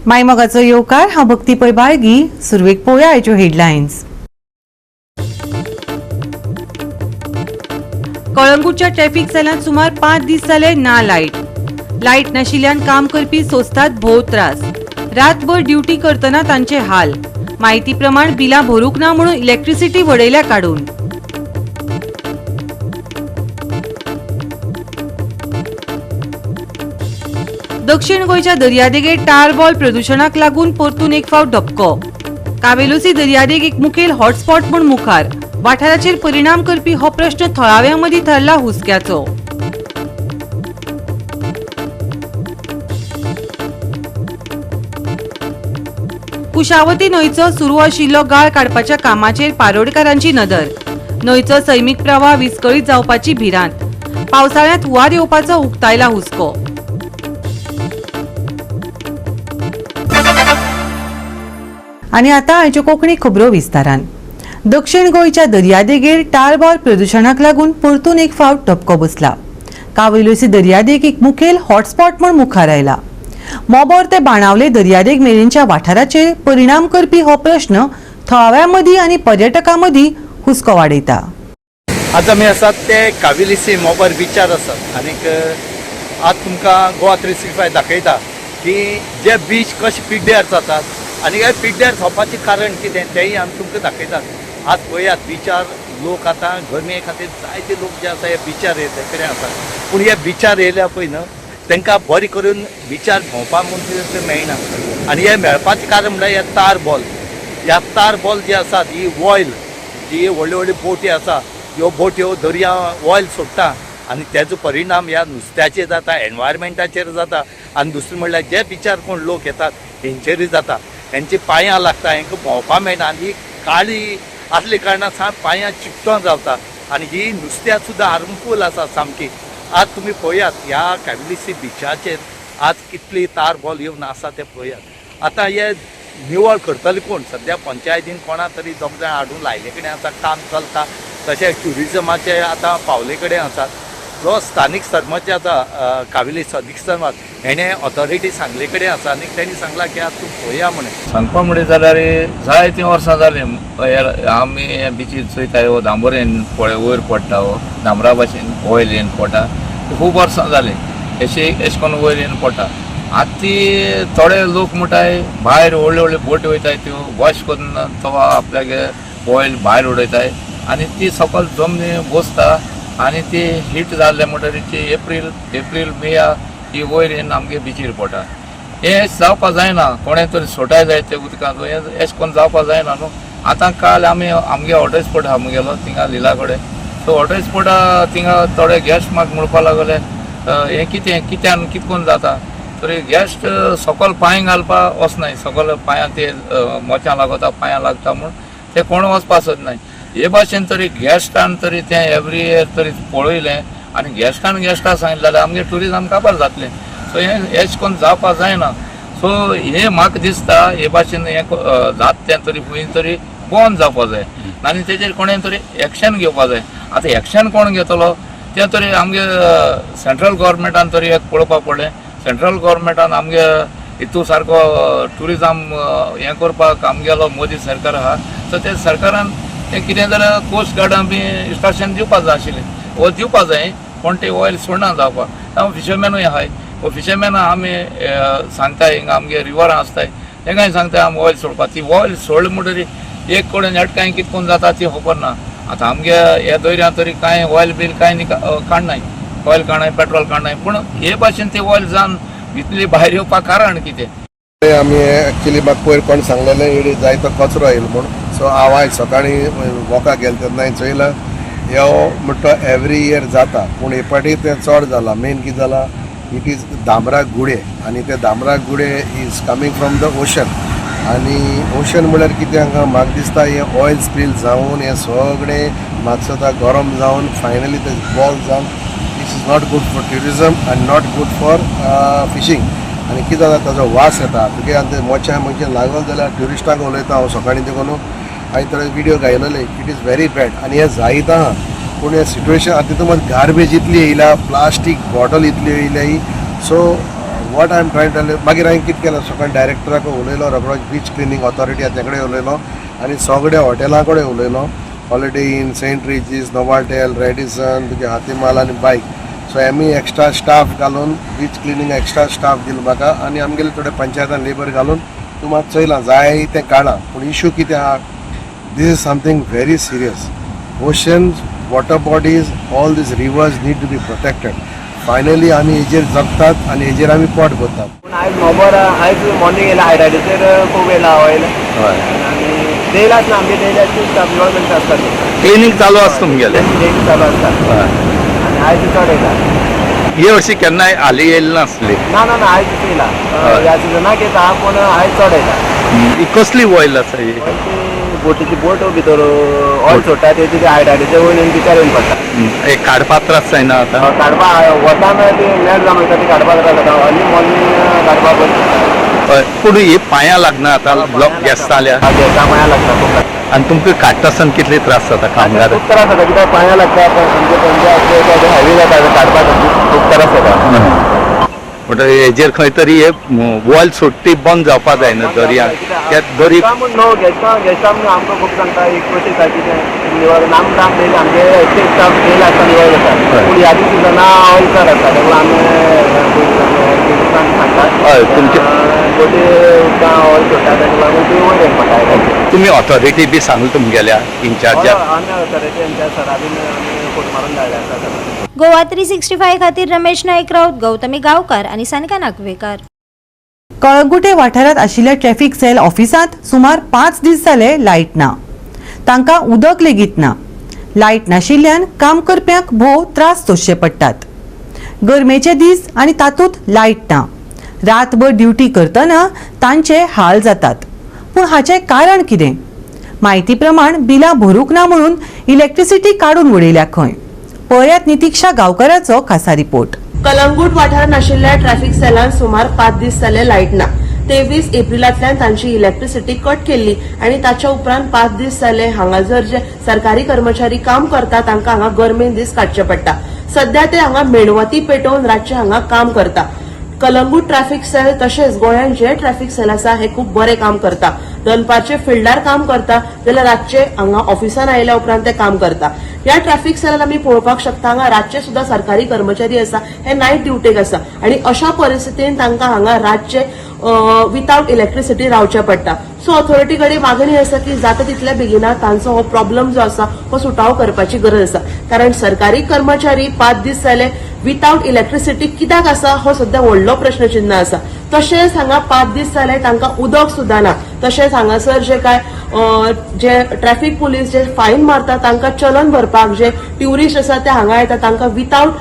मायमगाचो येवकार हांव भक्ती पै बाळगी. सुरवेक पळोवया आयच्यो हेडलायन्स. कळंगूटच्या ट्रॅफिक सेलांत सुमार 5 दीस जाले ना लायट नाशिल्ल्यान काम करपी सोंसतात भोव त्रास. रातभर ड्युटी करतना तांचे हाल. माहिती प्रमाण बिलां भरूंक ना म्हणून इलेक्ट्रिसिटी वडयल्या काडून. दक्षिण गोंयच्या दर्यादेगेर टार बॉल प्रदूषणाक लागून परतून एक फावट धपको. कावेलोसी दर्यादेग एक मुखेल हॉटस्पॉट म्हूण मुखार. वाठाराचेर परिणाम करपी हो प्रश्न थळाव्यां मदीं थरला हुस्क्याचो. कुशावती न्हंयचो सुरू आशिल्लो गाळ काडपाच्या कामाचेर पारोडकारांची नदर. न्हंयचो सैमीक प्रवाह विस्कळीत जावपाची भिरांत. पावसाळ्यांत हुंवार येवपाचो उक्तायला हुस्को. आनी आतां आयच्यो कोंकणी खबरो विस्तारान. दक्षिण गोंयच्या दर्यादेगेर टार बॉल प्रदूषणाक लागून परतून एक फावट धपको बसला. कावेलोसी दर्यादेग एक मुखेल हॉटस्पॉट म्हूण मुखार आयला. मोबोर ते बाणावले दर्यादेग मेरेनच्या वाठाराचेर परिणाम करपी हो प्रश्न थळाव्यां मदीं आनी पर्यटकां मदीं हुस्को वाडयता. आज आमी आसात ते कावेलोसी मोबोर बिचार आसात आनीक आज तुमकां गोवा 365 दाखयता की जे बीच कशे पिड्ड्यार जातात आनी हे पिड्ड्यार जावपाचें कारण कितें तेंय आमी तुमकां दाखयतात. आज पळयात बिचार लोक आतां गरमे खातीर जायते लोक जे आसा हे बिचार येता कडेन आसात. पूण हे बिचार येयल्या पळय न्हय तांकां बरें करून बिचार भोंवपाक म्हणून मेळना आनी हे मेळपाचें कारण म्हणल्यार हे तार बॉल. ह्या तार बॉल जे आसात ही ऑयल जी व्हडल्यो व्हडल्यो बोटी आसा ह्यो बोट्यो दर्या ऑयल सोडटा आनी तेजो परिणाम ह्या नुस्त्याचेर जाता, एनवायरमेंटाचेर जाता आनी दुसरें म्हणल्यार जे बिचार कोण लोक येतात हेंचेरूय जाता. हेंची पांयां लागता, हेंकां भोंवपाक मेळना आनी काळी आसले कारणान सामकी पांयां चिकटोन रावता आनी ही नुस्त्याक सुद्दां हार्मफूल आसा सामकी. आज तुमी पळयात ह्या कावेलोसी बिचाचेर आज कितली तार बॉल येवन आसा ते पळयात. आतां हे निवळ करतले कोण? सद्या पंचायतीन कोणा तरी दोग जाण हाडून लायले कडेन आसा, काम चलता. तशें ट्युरिजमाचे आतां पावले कडेन आसात. जो स्थानीक सरपंच आसा कावेलोसी अधिक्षक हेणे ऑथॉरिटी सांगले कडेन आसा आनी तेणी सांगला की आज तूं पळया म्हणून. सांगपा म्हणलें जाल्यार जायतीं वर्सां जालीं आमी हे बीचीर चोयताय हो दांबोरेन वयर पडटा हो दामरा भाशेन ऑयल येवन पडटा. खूब वर्सां जालीं अशें करून वयर येवन पडटा. आतां ती थोडे लोक म्हणटाय भायर व्हडल्यो व्हडल्यो बोटी वयताय त्यो वॉश करून तो आपल्यागे ऑयल भायर उडयताय आनी ती सकयल जमनी बसता आनी ती हीट जाल्ले म्हणटरी ती एप्रील मे ही वयर येवन आमगे बीचीर पडटा. हें जावपाक जायना. कोणें तरी सोटाय जाय ते उदकांत हें अशें करून जावपाक जायना न्हू. आतां काल आमगे वॉटर स्पोर्ट आमगेलो थिंगा लिला कडेन. सो वॉटर स्पोर्टा थिंगा थोडे गॅस्ट म्हाका म्हणपाक लागले हें कित्यान कितकून जाता तरी गॅस्ट सकयल पांय घालपाक वचनाय. सकयल पांयां ते मोच्यां लागता पांयां लागता म्हूण ते कोण वचपाक सोदनाय. हे भाशेन तरी गॅस्टान तरी तें एवरी इयर तरी पळयलें आनी गॅस्टान सांगलें जाल्यार आमगे ट्युरिजम काबार जातलें. सो हें अशें करून जावपाक जायना. सो हें म्हाका दिसता हे भाशेन हें जाता तें तरी खंय तरी बंद जावपाक जाय आनी तेजेर कोणें तरी एक्शन घेवपाक जाय. आतां एक्शन कोण घेतलो तें तरी आमगे सेंट्रल गव्हर्मेंटान तरी एक पळोवपाक पडलें. सेंट्रल गव्हर्मेंटान आमगे हितू सारको ट्युरिजम हें करपाक आमगेलो मोदी सरकार आहा. सो ते सरकारान तें कितें जाल्यार कोस्ट गार्डान बी इंस्ट्रक्शन दिवपाक जाय आशिल्लें वो दिवपाक जाय. कोण ते ऑयल सोडना जावपाक. हांव फिशरमॅनूय आहाय. वो फिशरमॅन आमी सांगताय हिंगा आमगे रिवरां आसताय तेंकाय सांगताय आमी ऑयल सोडपाक. ती ऑयल सोडली म्हणटरी एक कडेन एटकाय कितकून जाता ती खबर ना. आतां आमगे ह्या दर्यांत तरी कांय ऑयल बील कांय काडनाय. ऑयल काडनाय पेट्रोल काडनाय पूण हे भाशेन ती ऑयल जावन इतली भायर येवपाक कारण कितें? आमी एक्चुली म्हाका पयर कोण सांगलेलें इडी जायतो कचरो येयलो म्हूण. सो हांव आयज सकाळीं वॉकाक गेले तेन्ना चोयलां ह्यो म्हणटा एवरी इयर जाता पूण हे फावटी तें चड जालां. मेन कितें जालां इट इज दामरा गुडे आनी ते दामरा गुडे is coming from the ocean आनी ओशन म्हळ्यार कितें हांगा म्हाका दिसता हे ऑयल स्पील जावन हे सगळें मातसो गरम जावन फायनली ते बॉल जावन this is not good for tourism आनी नॉट गूड फॉर फिशींग. आनी कितें जाता ताजो वास येता तुगे आनी ते मोच्या मनशान लागल जाल्यार ट्युरिस्टांक उलयता हांव सकाळीं देखून हांवें थोडे विडियो घायलेले. इट इज व्हेरी बॅड आनी हें जायत आहा. पूण हें सिट्युएशन आतां तितून गार्बेज इतली येयला, प्लास्टीक बॉटल इतली येयल्या. So what I am trying tell मागीर हांवें कितें केलें सकाळी डायरेक्टराक उलयलो रोखडोच बीच क्लिनींग ऑथॉरिटी आसा तेकडे उलयलो आनी सगळ्या हॉटेलां कडेन उलयलो Holiday Inn Saint Regis Novotel Radisson तुगे हातीमाल आनी बायक सो आमी एक्स्ट्रा स्टाफ घालून बीच क्लिनींग एक्स्ट्रा स्टाफ दिलो म्हाका आनी आमगेले थोडे पंचायतान लेबर घालून तूं मात चयलां जाय तें काडलां पूण इशू कितें आहा this is something very serious. Oceans, water bodies, all these rivers need to be protected. Finally, आमी हेजेर जगतात आनी हेजेर आमी पोट भरतात. पूण आयज मोबर आयज मॉर्निंग येयला हायरायडीचेर खूब येयला ऑयल आनी डेला आसना आमगे डेला स्टाफ गव्हर्मेंट आसता क्लिनीक चालू आसा तुमगेले डेली चालू आसता आनी आयज चड येयला हे वर्षी केन्नाय हाली येयली नासली ना ना ना आयज येयला ह्या सिजनाक येता पूण आयज चड येयला ही कसली ऑयल आसा ही बोटीची बोट भितर ऑयल सोडटा तेजी ते हायरायडीचे वयल्यान भितर येवन पडटा एक काडपाक त्रास जायना आतां काडपा वतान ती मेळ जावन वयता ती काडपाक त्रास जाता अर्ली मॉर्निंग काडपाक बरी पूण ही पांयां लागना आतां ब्लॉक गॅस जाल्यार गॅसा पांयां लागता खूब लागता आनी तुमकां काडटा आसतना कितले त्रास जाता कामगार खूब त्रास जाता कित्याक पांयां लागता म्हणजे हेवी जाता काडपाक खूब त्रास जाता म्हणटा हेजेर खंय तरी हे ऑयल सोडटी बंद जावपा जायना दर्याक त्यात दरी नो गॅसा आमकां खूब सांगता एक कशी कितें निवळ नाम काम डेली आमगे एकटे स्टाफ डेली आसता निवळ जाता पूण ह्या सिजना ऑयल चड आसता तेका आमी सांगतात हय तुमचे बोटी उदकां ऑयल सोडटा तेका लागून ती वयर येवन पडटा तुमी ऑथॉरिटी बी सांगला तुमगेल्या इन्चार्जाक आमी ऑथॉरिटी सरा बीन आमी फोट मारून धाडले आसा गोवा 365 खातीर रमेश नाईक राऊत गौतमी गांवकार आणि सानिका नागवेकर. कळंगुटे वाठारात आशिल्ल्या ट्रॅफिक सेल ऑफिसांत सुमार 5 दीस जाले लायट ना. तांकां उदक लेगीत ना. लायट नाशिल्ल्यान काम करप्यांक भोव त्रास सोंसचे पडटात. गरमेचे दीस आनी तातूंत लायट ना. रातभर ड्युटी करतना तांचे हाल जातात. पूण हाचें कारण कितें? माहिती प्रमाण बिलां भरूंक ना म्हणून इलेक्ट्रिसिटी काडून उडयल्या खंय. पळयात नितीक्षा गांवकाराचो खासा रिपोर्ट. कलंगूट वाठारांत आशिल्ल्या ट्रॅफिक सेलान सुमार 5 दीस जाले लायट ना. 23 एप्रिलांतल्यान तांची इलेक्ट्रिसिटी कट केल्ली आनी ताच्या उपरांत 5 दीस जाले हांगासर जे सरकारी कर्मचारी काम करता तांकां हांगा गरमेन दीस काडचे पडटा. सध्या ते हांगा मेणवती पेटोवन रातचे हांगा काम करता. कलंगूट ट्रॅफिक सेल तशेंच गोंयांत जे ट्रॅफिक सेल आसा हे खूब बरें काम करता. दनपारचे फिल्डार काम करता जाल्यार रातचे हांगा ऑफिसान आयल्या उपरांत ते काम करता. ह्या ट्रॅफिक सेलान आमी पळोवपाक शकता हांगा रातचे सुद्धा सरकारी कर्मचारी आसा हे नायट ड्युटेक आसा आनी अशा परिस्थितीन तांकां हांगा रातचे विथआउट इलेक्ट्रिसिटी रावचे पडटा. सो ऑथॉरिटी कडेन मागणी आसा की जाता तितल्या बेगिना तांचो हो प्रॉब्लम जो आसा हो सुटावो करपाची गरज आसा. कारण सरकारी कर्मचारी 5 दीस जाले विथआउट इलेक्ट्रिसिटी कित्याक आसा हो सध्या व्हडलो प्रश्नचिन्ह आसा. तशेंच हांगा 5 दीस जाले तांकां उदक सुद्दां ना. तशेंच हांगासर जे काय जे ट्रॅफिक पुलीस जे फायन मारता तांकां चलन भरपाक जे ट्युरिस्ट आसा ते हांगा येता तांकां विथआउट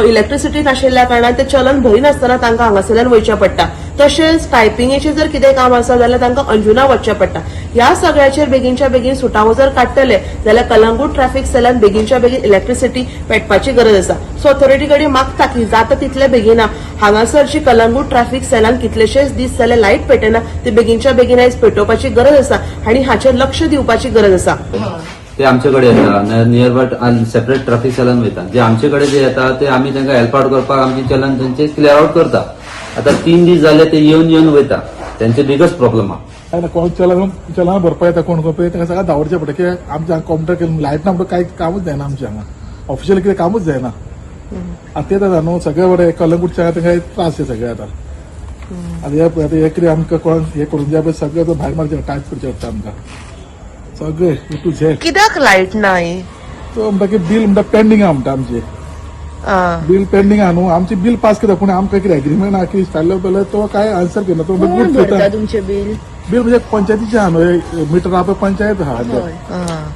इलेक्ट्रिसिटी नाशिल्ल्या कारणान ते चलन भरिनासतना तांकां हांगासरल्यान वयचें पडटा. तशेंच टायपिंगेचें जर कितें काम आसा जाल्यार तांकां अंजुना वचचें पडटा. ह्या सगळ्याचेर बेगीनच्या बेगीन सुटावो जर काडटले जाल्यार कलंगूट ट्रॅफिक सेलान बेगीनच्या बेगीन इलेक्ट्रिसिटी पेटपाची गरज आसा. सो ऑथॉरिटी कडेन मागता की जाता तितले बेगिना हांगासरची कलंगूट ट्रॅफिक सेलान कितलेशेच दीस जाले लायट पेटना ते बेगीनच्या बेगीन आयज पेटोवपाची गरज आसा आनी हाचेर लक्ष दिवपाची गरज आसा. ते आमचे कडेन येता नियर बाय सेपरेट ट्रॅफिक सेलान वयता. जे आमचे कडेन जे येता ते आमी तांकां हेल्प आउट करपाक आमचे चलन तांचे क्लियर आउट करता. आता 3 दीस जाले ते येवन वयता. त्यांचे बिगस्ट प्रॉब्लेम आहा. कोण चलन भरपा येता कोण करपा तांकां सगळ्यां धांवडचें पडटा कित्याक आमच्या हांगा कॉम्प्युटर केलें लायट ना म्हणटा कांय कामूच जायना आमच्या हांगा ऑफिशियल कितें कामूच जायना. आतां तें जाता न्हू सगळे बरें कलंगूटच्या तांकां त्रास आहे सगळे आतां. आतां हे कितें आमकां कोण हे करून जाय सगळें तो भायर मारचें टायप करचें पडटा आमकां सगळें ए टू झेड. कित्याक लायट ना तो म्हणटा की बील म्हणटा पेंडींग आहा म्हणटा आमचें बिल पेंडींग आहा न्हू आमची बिल पास करता पूण आमकां कितें एग्रीमेंट आहा की जाल्लो पयलें तो काय आन्सर करना. तो गुड करता तुमचे बिल बिल म्हणजे पंचायतीचें आहा न्हू मिटर आहा पळय पंचायत आहा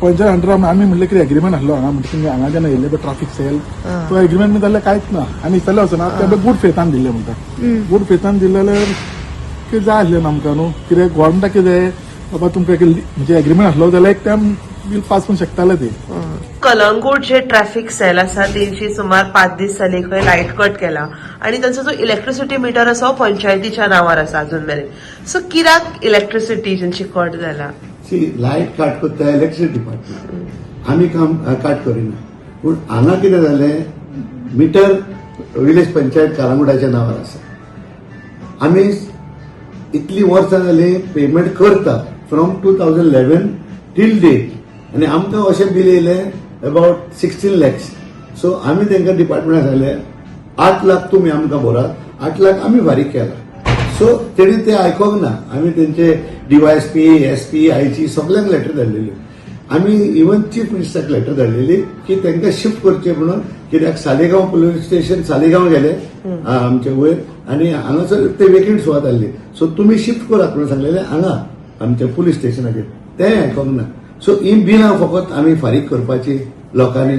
पंचायत अंडर आमी म्हणलें कितें एग्रीमेंट आहलो हांगा म्हणजे तुमी हांगा जेन्ना येयल्ले पळय ट्रॅफिक सेल तो एग्रीमेंट बी जाल्यार कांयच ना आनी इतले वचना ते गूड फेथान दिल्ले म्हणटा. गूड फेथान दिल्ले जाल्यार कितें जाय आसलें आमकां न्हू कितें गोवोरमेंटाक कितें जाय बाबा तुमकां म्हणजे एग्रीमेंट आहलो जाल्यार एक टायम बिल पास करूंक शकताले ते. कलंगूट जे ट्रॅफिक सेल आसा तेंची सुमार 5 दीस जाली खंय लायट कट केला आणि तांचो जो इलेक्ट्रिसिटी मिटर आसा पंचायतीच्या नांवार आसा अजून मेरेन. सो कित्याक इलेक्ट्रिसिटी जेंची कट जाला लायट काट करता इलेक्ट्रिसिटी डिपार्टमेंट आमी काम काट करिना. पूण हांगा कितें जालें मिटर विलेज पंचायत कलंगूटाच्या नांवार आसा आमी इतली वर्सां जाली पेमेंट करता फ्रॉम 2011 टील डेट आनी आमकां अशें बील येयलें अबाउट 16 lakhs. सो आमी तांकां डिपार्टमेंटाक सांगलें 8 लाख तुमी आमकां भरात, 8 लाख आमी फारीक केला. सो तेणी ते आयकोंक ना. आमी तेंचे DYSP, SP, IG सगळ्यांक लेटर धाडलेली. आमी इवन चीफ मिनिस्टराक लेटर धाडलेली की तांकां शिफ्ट करचे म्हणून, कित्याक सालेगांव पुलीस स्टेशन सालेगांव गेले आमचे वयर आनी हांगासर ते वेकेंट सुवात आसली. सो तुमी शिफ्ट करात म्हणून सांगलेले हांगा आमच्या पुलीस स्टेशनाचेर. तेंय आयकोंक ना. सो ही बिलां फकत आमी फारीक करपाची लोकांनी.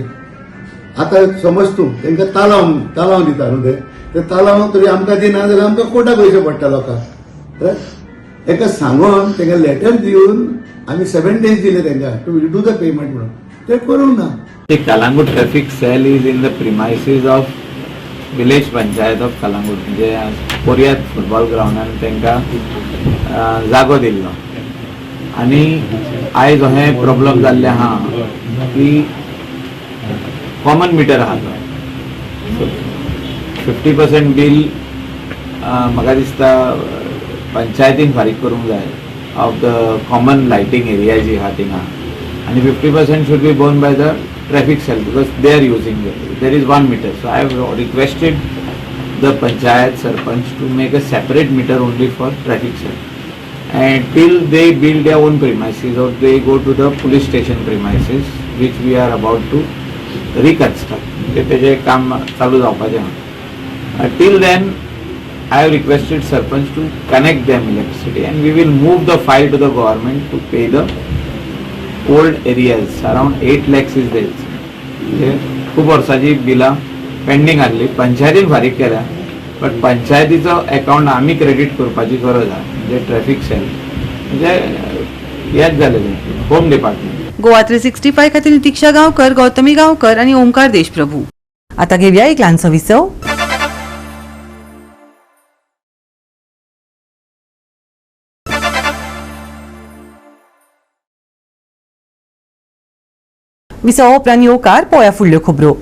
आतां समज तूं तांकां तालांव दिता न्हू ते तालांव तरी आमकां दिना जाल्यार आमकां कोर्टाक वयचें पडटा लोकांक. एका सांगून तांकां लेटर दिवन आमी 7 days दिले तांकां टू डू द पेमेंट म्हणून. ते करूंक ना. The Kalangut traffic cell is in the premises of village panchayat of Kalangut. म्हणजे कोरियात फुटबॉल ग्राउंडान तांकां जागो दिल्लो आनी आयज हे प्रॉब्लम जाल्ले आहा की कॉमन मिटर आहा तो 50% बील म्हाका दिसता पंचायतीन फारीक करूंक जाय of the common lighting area जी आहा थिंगा आनी 50% should be borne by the traffic cell because they are using it. There is 1 meter. So I have requested the panchayat sarpanch to make a separate meter only for traffic cell. And till they build their own premises or they go to the police station premises, which we are about to reconstruct. तेजे काम चालू जावपाचें आहा. Till then, I have requested sarpanch to connect them electricity and we will move the file to the government to pay the old areas. Around 8 lakhs is there. म्हणजे खूप वर्साची बिलां pending आसली. पंचायतीन फारीक केल्या बट पंचायतीचो अकाउंट आमी credit करपाची गरज आहा. म्हणजे ट्रॅफिक सेल म्हणजे हेच जालें होम डिपार्टमेंट. गोवा 365 खातीर नितीक्षा गांवकर, गौतमी गांवकर आणि ओंकार देशप्रभू. आता घेवया एक ल्हानसो विसव. विसव उपरांत येवकार पळोवया फुडल्यो खबरो.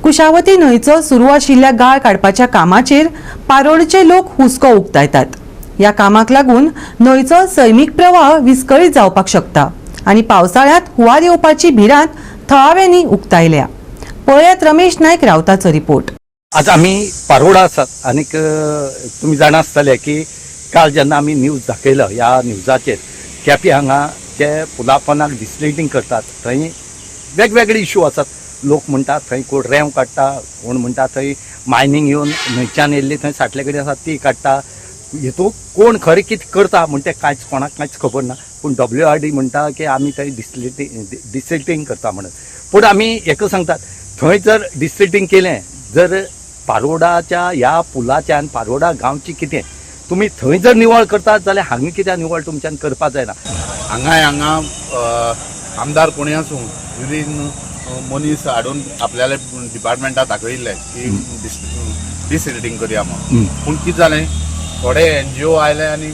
कुशावती न्हंयचो सुरू आशिल्ल्या गाळ काडपाच्या कामाचेर पारोडचे लोक हुस्को उक्तायतात. ह्या कामाक लागून न्हंयचो सैमीक प्रवाह विस्कळीत जावपाक शकता आनी पावसाळ्यांत हुंवार येवपाची भिरांत थळाव्यांनी उक्तायल्या. पळयात रमेश नायक रावताचो रिपोर्ट. आज आमी पारोडा आसात आनीक तुमी जाणा आसतले की काल जेन्ना आमी न्यूज दाखयलो ह्या न्यूजाचेर केपी हांगा जे पुलापनाक डिस्लेटिंग करतात थंय वेगवेगळे इश्यू आसात. लोक म्हणटात थंय कोण रेंव काडटा, कोण म्हणटा थंय मायनींग येवन न्हंयच्यान येयल्ली थंय साठले कडेन आसा ती काडटा. हेतूंत कोण खरें कितें करता म्हणटा कांयच कोणाक कांयच खबर ना. पूण WRD म्हणटा की आमी थंय डिस्लेटिंग करता म्हणून. पूण आमी हेका सांगतात थंय जर डिस्लेटिंग केलें जर पारोडाच्या ह्या पुलाच्यान पारोडा गांवची कितें तुमी थंय जर निवळ करतात जाल्यार हांगा कित्याक निवळ तुमच्यान करपा जायना. हांगा आमदार कोणी आसूं विलीन मनीस हाडून आपल्याला डिपार्टमेंटाक दाखयिल्ले की डिसलिटिंग करया म्हणून. पूण कितें जालें थोडे NGO आयले आनी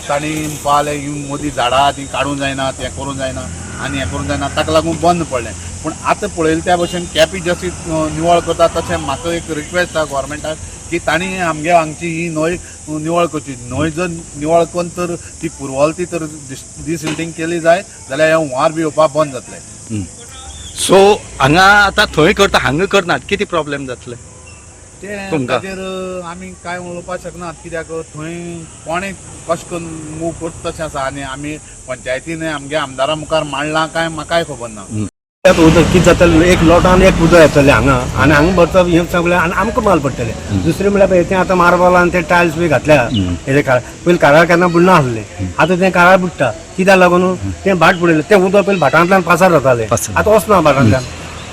तांणी पावले मदीं झाडां ती काडूंक जायना, तें करूंक जायना आनी हें करूंक जायना ताका लागून बंद पडलें. पूण आतां पळयलें त्या भशेन केपी जशी निवळ करता तशें म्हाका एक रिक्वेस्ट आसा गोवोरमेंटाक की तांणी आमगे हांगची ही न्हंय निवळ करची. न्हंय जर निवळ करून तर ती पुरवळती तर डिसलिटिंग केली जाय जाल्यार हें हुंवार बी येवपाक बंद जातलें. सो हांगा आतां थंय करता हांगा करनात कितें प्रॉब्लेम जातले ते खातीर आमी कांय उलोवपाक शकनात कित्याक थंय कोणें कशें करून मूव करता तशें आसा आनी आमी पंचायतीन आमगे आमदारा मुखार मांडलां काय म्हाकाय खबर ना. उदक कितें जातलें एक लोटान एक उदक येतलें हांगा आनी हांगा भरता हें सगळें आनी आमकां माल पडटलें. दुसरें म्हळ्यार तें आतां मार्बल आनी ते टायल्स बी घातल्या हेजे पयलीं काराळ केन्ना बुडना आसलें. आतां तें काराळ बुडटा कित्याक लागून तें भाट बुडयलें तें उदक पयलीं भाटांतल्यान पासार जातालें आतां वचना भाटांतल्यान.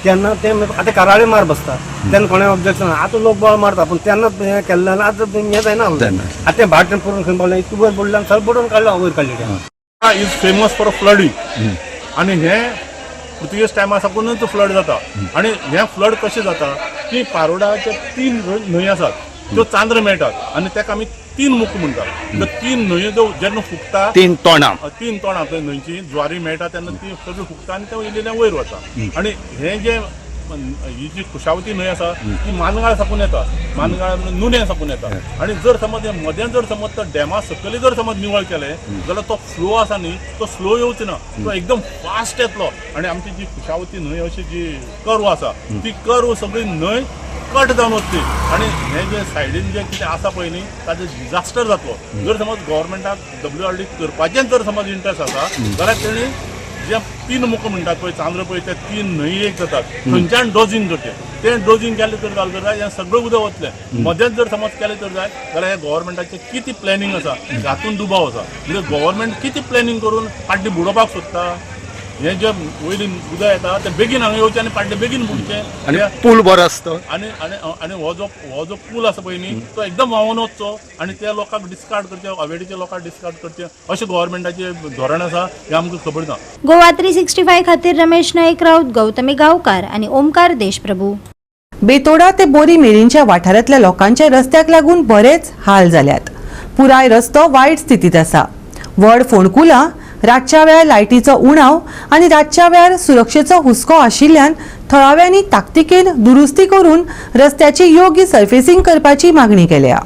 तेन्ना तें आतां काराळे मार बसता तेन्ना कोणें ऑब्जेक्शन आतां लोक बळ मारता पूण तेन्ना हें केल्ल्यान आतां हें जायना आतां तें भाट पडून खंय पडलें इतलें वयर बुडल्यान सगळें बुडोवन काडलें वयर काडलें. इज फेमस फॉर फ्लडींग आनी हें पुर्तुगेज टायमा साकूनच फ्लड जाता. आनी हें फ्लड कशें जाता की पारोडाचे 3 न्हंय आसात त्यो चांद्र मेळटात आनी ताका आमी 3 मुख म्हणटात. तर 3 न्हंयो जेन्ना फुगता 3 तोंडां थंय न्हंयची ज्वारी मेळटा तेन्ना ती सगळी फुगता आनी तें इल्लें वयर वता. आनी हें जें ही जी खुशावती न्हंय आसा ती मानगाळ साकून येता, मानगाळ नुण्या साकून येता. आणि जर समज हे मध्यान जर समज तो डॅमा सकयली जर समज निवळ केले जाल्यार तो फ्लो आसा न्ही तो स्लो येवचो ना, तो एकदम फास्ट येतलो. आणि आमची जी खुशावती न्हंय अशी जी कर्व आसा ती कर्व सगळी न्हंय कट जावन वतली. आणि हे जे सायडीन जे कितें आसा पळय न्ही ताचो डिजास्टर जातलो. जर समज गव्हर्मेंटाक WRD करपाचें जर समज इंट्रस्ट आसा जाल्यार तेणी जे 3 मुखां म्हणटात पळय चांद्र पळय ते 3 न्हंय एक जातात थंयच्यान ड्रोजिंग करचें. तें ड्रोजिंग केलें तर जालें जाय हें सगळें उदक वतलें. मध्यान जर समज केलें तर जाय जाल्यार हे गव्हर्मेंटाचें कितें प्लॅनिंग आसा हातूंत दुबाव आसा. म्हणजे गव्हर्मेंट कितें प्लॅनिंग करून फाटीं बुडोवपाक सोदता. हें जें वयल्यान उदक येता तें बेगीन हांगा येवचें आनी फाटलें बेगीन बुडचें. आणि पूल बरो आसता. आनी आनी आनी हो जो पूल आसा पळय न्ही तो एकदम व्हांवून वचचो आनी त्या लोकांक डिस्कार्ड करचे, हवेलीच्या लोकांक डिस्कार्ड करचे अशें गव्हर्मेंटाचें धोरण आसा हें आमकां खबर ना. गोवा 365 खातीर रमेश नाईक राऊत, गौतमी गावकार आणि ओमकार देशप्रभू. बेतोडा ते बोरी मेरेनच्या वाठारांतल्या लोकांच्या रस्त्याक लागून बरेच हाल जाल्यात. पुराय रस्तो वायट स्थितीत आसा. व्हड फोंडकुलां, रातच्या वेळार लायटीचो उणाव आनी रातच्या वेळार सुरक्षेचो हुस्को आशिल्ल्यान थळाव्यांनी ताकतिकेन दुरुस्ती करून रस्त्याची योग्य सर्फेसिंग करपाची मागणी केल्या.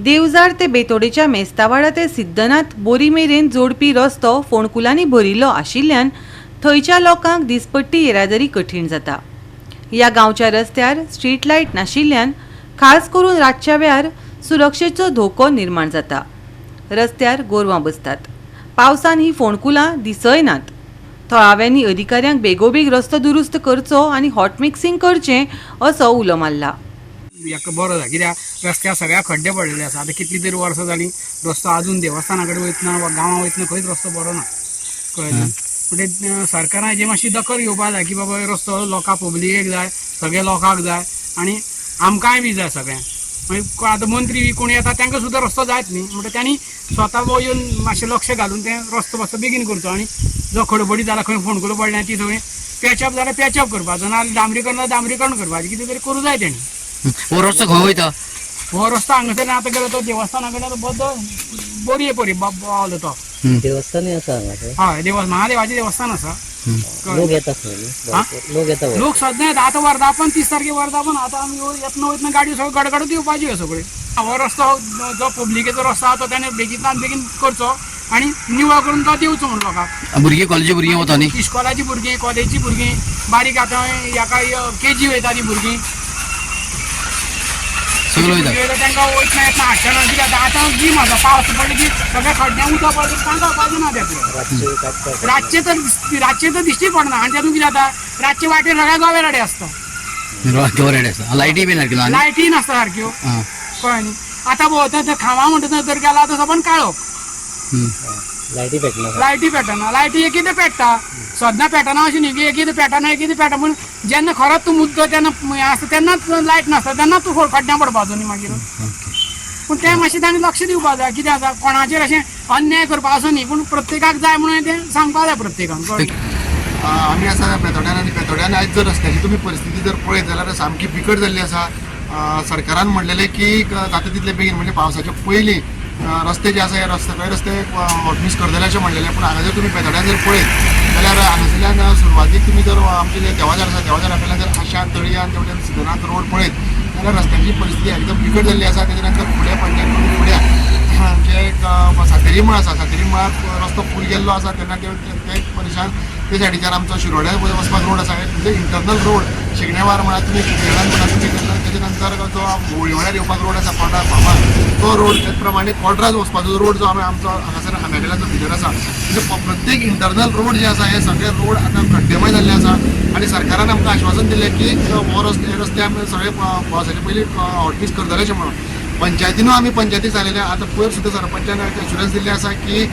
देवजार ते बेतोडेच्या मेस्तावाडा ते सिद्धनाथ बोरी मेरेन जोडपी रस्तो फोंडकुलांनी भरिल्लो आशिल्ल्यान थंयच्या लोकांक दिसपट्टी येरादारी कठीण जाता. ह्या गांवच्या रस्त्यार स्ट्रीट लायट नाशिल्ल्यान खास करून रातच्या वेळार सुरक्षेचो धोको निर्माण जाता. रस्त्यार गोरवां बसतात. पावसान ही फोंडकुलां दिसयनात. थळाव्यांनी अधिकाऱ्यांक बेगोबेग रस्तो दुरुस्त करचो आनी हॉट मिक्सिंग करचें असो उलो मारला. एक बरो जाता कित्याक रस्त्यार सगळ्या खड्डे पडलेले आसा. आतां कितली तरी वर्सां जालीं रस्तो आजून देवस्थाना कडेन वयतना वा गांवां वयतना खंयच रस्तो बरो ना. कळ्ळें म्हणजे सरकारान हेजी मातशी दखल घेवपाक जाय की बाबा रस्तो लोकां पब्लिकेक जाय, सगळ्या लोकांक जाय आनी आमकांय बी जाय सगळ्यांक. मागीर आतां मंत्री कोण येता तांकां सुद्दां रस्तो जायत न्ही म्हणटा त्यांनी स्वता येवन मातशें लक्ष घालून तें रस्तो मातसो बेगीन करचो. आनी जो खडबडी जाला खंय फोंडकुलो पडल्या ती सगळी पॅचअप जाल्यार पॅचअप करपाचो ना डांबरीकरण करपाचें कितें तरी करूं जाय तेणी. हो रस्तो खंय वयता? हो रस्तो हांगासर आतां गेलो तो देवस्थाना कडेन बद्दो बोरये परी पावलो तो. देवस्थानय आसा हांगासर? हय महादेवाचें देवस्थान आसा. लोक येता लोक येता लोक सद्दां येता. आतां वर्धापन 30 तारखेक वर्धापन आतां आमी येतना वयतना गाडयो सगळ्यो गडगडत येवपाच्यो ह्यो सगळ्यो. हो रस्तो जो पब्लिकेचो रस्तो आसा तो ताणें बेगींतल्यान बेगीन करचो आनी निवळ करून तो दिवचो म्हण लोकांक. भुरगीं कॉलेजी भुरगीं वता न्ही? इस्कॉलाची भुरगीं, कॉलेजची भुरगीं, बारीक आतां हेका KG वयता ती भुरगीं सगळं वयता. तांकां वयतना येतना हाडचें ना. कित्याक आतां जीम आसा पावस पडले की सगळ्या खड्ड्यांक उदक पडलें तांकां वचपाचें ना तें. रातचें तर दिश्टी पडना. आनी तातूंत कितें जाता रातचे वाटेर सगळ्या गवेराडे आसता. लायटी बी सारक्यो लायटी नासता सारक्यो. कळ्ळें न्ही. आतां भोंवता थंय म्हणटा जर गेला आतां सबंद काळोख. लायटी पेटना. लायटी एकेदें पेट्टा. सद्दां पेटना अशें न्ही की एकेदें पेटना एकेदें पेटा. पूण जेन्ना खरोच तूं मुद्दो तेन्ना हें आसता तेन्नाच लायट नासता तेन्नाच तूं खड्ड्यां पडपाचो न्ही मागीर. पूण तें मातशें ताणें लक्ष दिवपाक जाय. कितें आसा कोणाचेर अशें अन्याय करपाचो न्ही पूण प्रत्येकाक जाय म्हणून तें सांगपाक जाय प्रत्येकान. आमी आसा बेतोड्यान आनी बेतोड्यान आयज जर रस्त्याची तुमी परिस्थिती जर पळयत जाल्यार सामकी बिकट जाल्ली आसा. सरकारान म्हणलेलें की जाता तितले बेगीन म्हणजे पावसाच्या पयलीं रस्ते जे आसा हे रस्ते हॉटमिक्स करतले अशें म्हणलेलें. पूण हांगा जर तुमी बेतोड्यान जर पळयत जाल्यार हांगासरल्यान सुरवातीक तुमी जर आमचे जे देवाजार आसा देवाजारा कडल्यान जर आशा तळयान तेवटेन सिद्धनाथ रोड पळयत जाल्यार रस्त्याची परिस्थिती एकदम बिकट जाल्ली आसा. तेजे नंतर फुडें पंचायत फुड्या आमचे एक सातेरी मळ आसा. सातेरी मळाक रस्तो फूल गेल्लो आसा तेन्ना ते परिशान ते सायडीच्यान आमचो शिरोड्या वचपाक रोड आसा म्हणजे इंटरनल रोड शिगणेवार म्हणा तुमी कुंकळ्यान म्हणा तुमी तेजे नंतर जो होळीवाड्यार येवपाक रोड आसा कोर्टार फार्मार तो रोड त्याच प्रमाणे कोर्टार वचपाचो रोड जो आमचो हांगासर आमेगेलाचो भितर आसा म्हणजे प्रत्येक इंटरनल रोड जे आसा हे सगळे रोड आतां खड्डेमय जाल्ले आसा. आनी सरकारान आमकां आश्वासन दिलें की हो रस्ते आमी सगळे पावसाचे पयलीं हॉटमिक्स करतले अशें म्हणून. पंचायतीनू आमी पंचायतीक जालेले आता पयर सुद्दां सरपंचान एश्युरन्स दिल्ले आसा की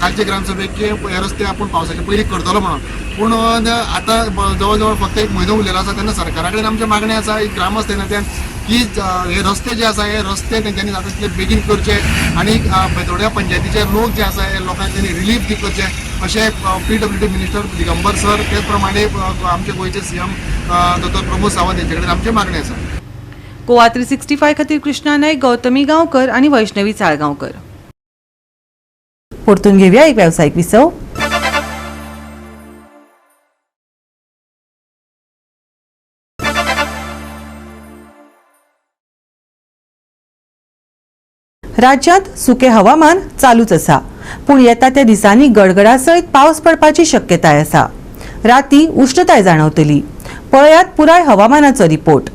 कालचे ग्रामसभेक हे रस्ते आपूण पावसाच्या पयलीं करतलो म्हणून पूण आतां जवळ जवळ फक्त एक म्हयनो उरलेलो आसा तेन्ना सरकारा कडेन आमची मागणी आसा एक ग्रामस्थ नेत्यान की हे रस्ते जे आसा हे रस्ते तेंच्यांनी जाता तितले बेगीन करचे आनी बेतोड्या पंचायतीचे लोक जे आसा हे लोकांक त्यांनी रिलीफ करचे अशें PWD मिनिस्टर दिगंबर सर तेच प्रमाणे आमचे गोंयचे CM डॉ प्रमोद सावंत यांचे कडेन आमची मागणी आसा. गोवा 365 खातीर कृष्णा नायक, गौतमी गांवकर आणि वैष्णवी साळगांवकर. परतून घेऊया एक व्यावसायिक विसव. राज्यात सुके हवामान चालूच आसा पूण येता त्या दिसांनी गडगडा सयत पावस पडपाची शक्यताय आसा. राती उष्णताय जाणवतली. पळयात पुराय हवामानाचो रिपोर्ट.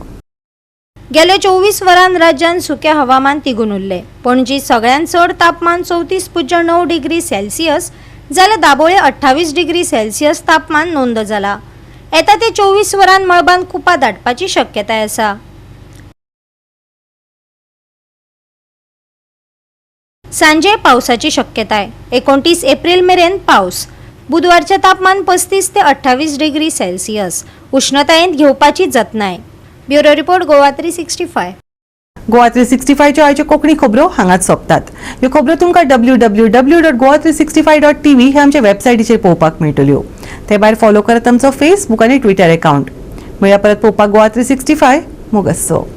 गेल्या 24 वरांत राज्यात सुके हवामान तिगून उरले. पणजी सगळ्यात चड तापमान 34.9 डिग्री सेल्सियस जाल्यार दाबोळे 28 डिग्री सेल्सियस तापमान नोंद जाला. येता ते 24 वरांत मळबांत कुपा दाटपाची शक्यताय आसा. सांजे पावसाची शक्यताय. 29 एप्रिल मेरेन पावस. बुधवारचे तापमान 35 ते 28 डिग्री सेल्सियस. उष्णतायेंत घेवपाची जतनाय. Bureau report Goa 365. गोवा 365 च्यो आयच्यो कोंकणी खबरो हांगाच सोंपतात. ह्यो खबरो तुमकां www.goa365.tv हे आमच्या वेबसायटीचेर पळोवपाक मेळटल्यो. ते भायर फॉलो करात आमचो फेसबूक आनी ट्विटर अकाउंट. मेळया परत पळोवपाक गोवा 365. मोगस्सो.